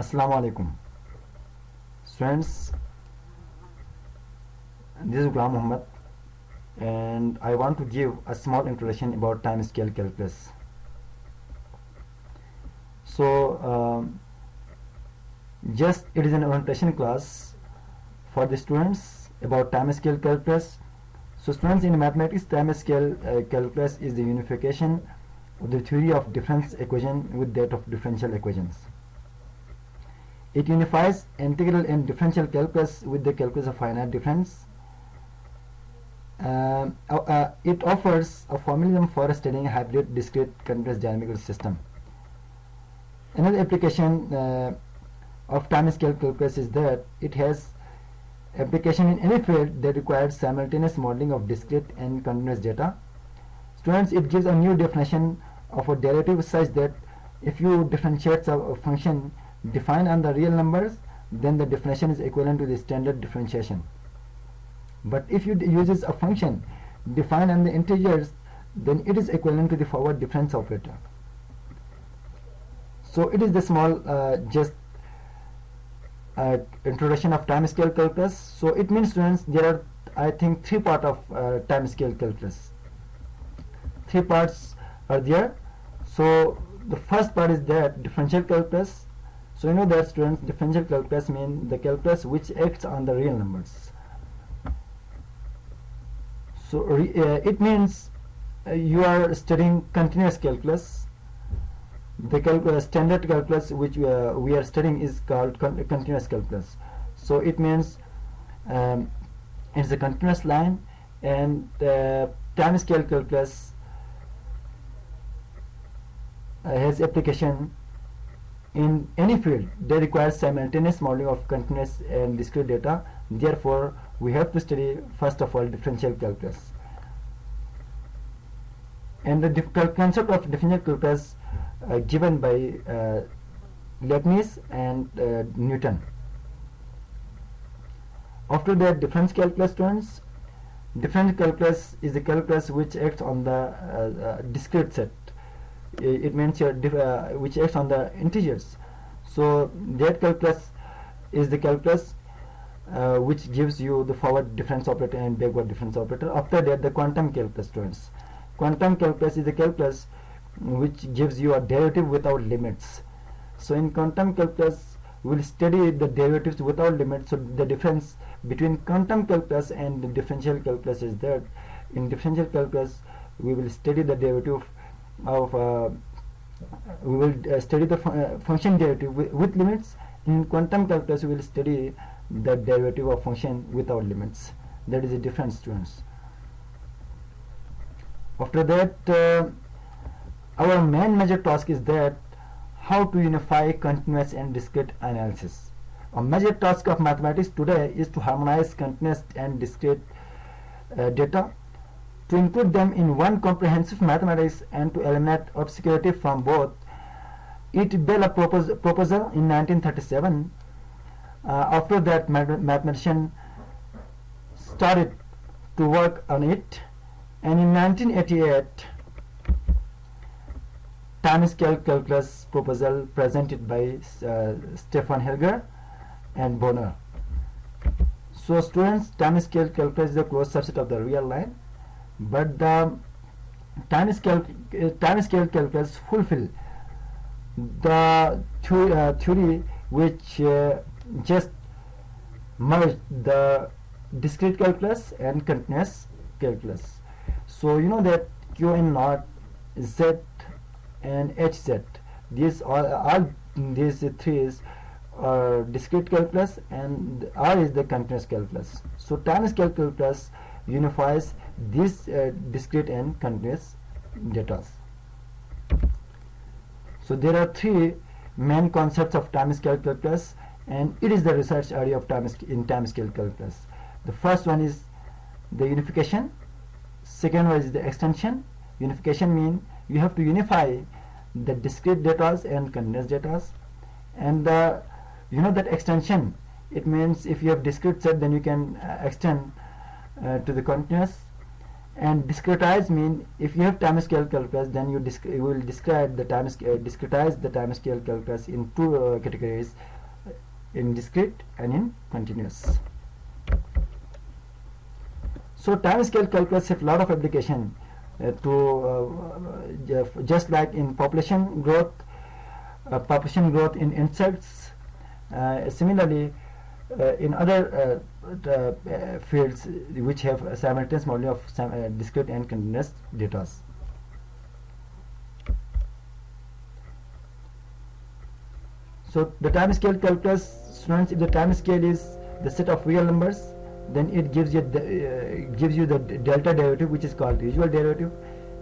Assalamu alaikum. Friends, this is Ghulam Muhammad and I want to give a small introduction about time scale calculus. Just it is an orientation class for the students about time scale calculus. So students, in mathematics, time scale calculus is the unification of the theory of difference equation with that of differential equations. It unifies integral and differential calculus with the calculus of finite difference. It offers a formalism for studying a hybrid discrete continuous dynamical system. Another application of time scale calculus is that it has application in any field that requires simultaneous modeling of discrete and continuous data. Students, it gives a new definition of a derivative such that if you differentiate a function defined on the real numbers, then the definition is equivalent to the standard differentiation. But if you uses a function defined on the integers, then it is equivalent to the forward difference operator. So it is the small introduction of time scale calculus. So it means, students, there are, I think, three parts of time scale calculus. Three parts are there. So the first part is that differential calculus. So you know that, students, differential calculus means the calculus which acts on the real numbers. So it means you are studying continuous calculus. The standard calculus which we are studying is called continuous calculus. So it means it's a continuous line, and time scale calculus has application in any field that requires simultaneous modeling of continuous and discrete data. Therefore, we have to study first of all differential calculus. And the concept of differential calculus given by Leibniz and Newton. After that, difference calculus, students. Difference calculus is the calculus which acts on the discrete set. It means which acts on the integers. So that calculus is the calculus which gives you the forward difference operator and backward difference operator. After that, the quantum calculus, students. Quantum calculus is the calculus which gives you a derivative without limits. So in quantum calculus, we will study the derivatives without limits. So the difference between quantum calculus and the differential calculus is that in differential calculus we will study the derivative of study the function derivative with limits. In quantum calculus, we will study the derivative of function without limits. That is the difference, students. After that, our main major task is that how to unify continuous and discrete analysis. A major task of mathematics today is to harmonize continuous and discrete data, to include them in one comprehensive mathematics, and to eliminate obscurity from both. It Bell a proposal in 1937. After that, mathematician started to work on it, and in 1988, time scale calculus proposal presented by Stefan Helger and Bonner. So students, time scale calculus is a closed subset of the real line, but the time scale calculus fulfill the theory which just merge the discrete calculus and continuous calculus. So you know that Q and naught, Z and HZ, these all these three are discrete calculus, and R is the continuous calculus. So time scale calculus unifies these discrete and continuous data. So there are three main concepts of time scale calculus, and it is the research area of time scale calculus. The first one is the unification. Second one is the extension. Unification means you have to unify the discrete data and continuous data, and you know that extension, it means if you have discrete set, then you can extend to the continuous, And discretize mean if you have time scale calculus, then you will describe the discretize the time scale calculus in two categories, in discrete and in continuous. So time scale calculus have a lot of application just like in population growth in insects. Similarly, in other fields which have simultaneous modeling of discrete and continuous data. So the time scale calculus, students, if the time scale is the set of real numbers, then it gives you the delta derivative, which is called usual derivative.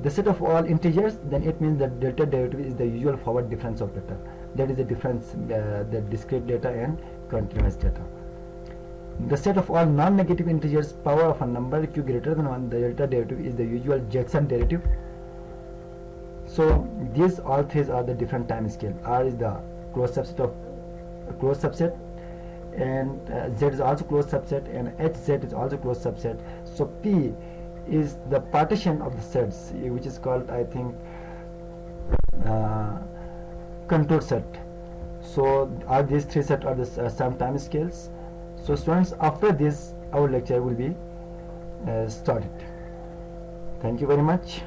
The set of all integers, then it means that delta derivative is the usual forward difference operator. That is the difference, the discrete data and continuous data. The set of all non-negative integers, power of a number q greater than 1, the delta derivative is the usual Jackson derivative. So these all three are the different time scale. R is the closed subset of closed subset, and Z is also closed subset, and HZ is also closed subset. So P is the partition of the sets, which is called, I think, contour set. So are these three sets are the some time scales. So students, after this our lecture will be started. Thank you very much.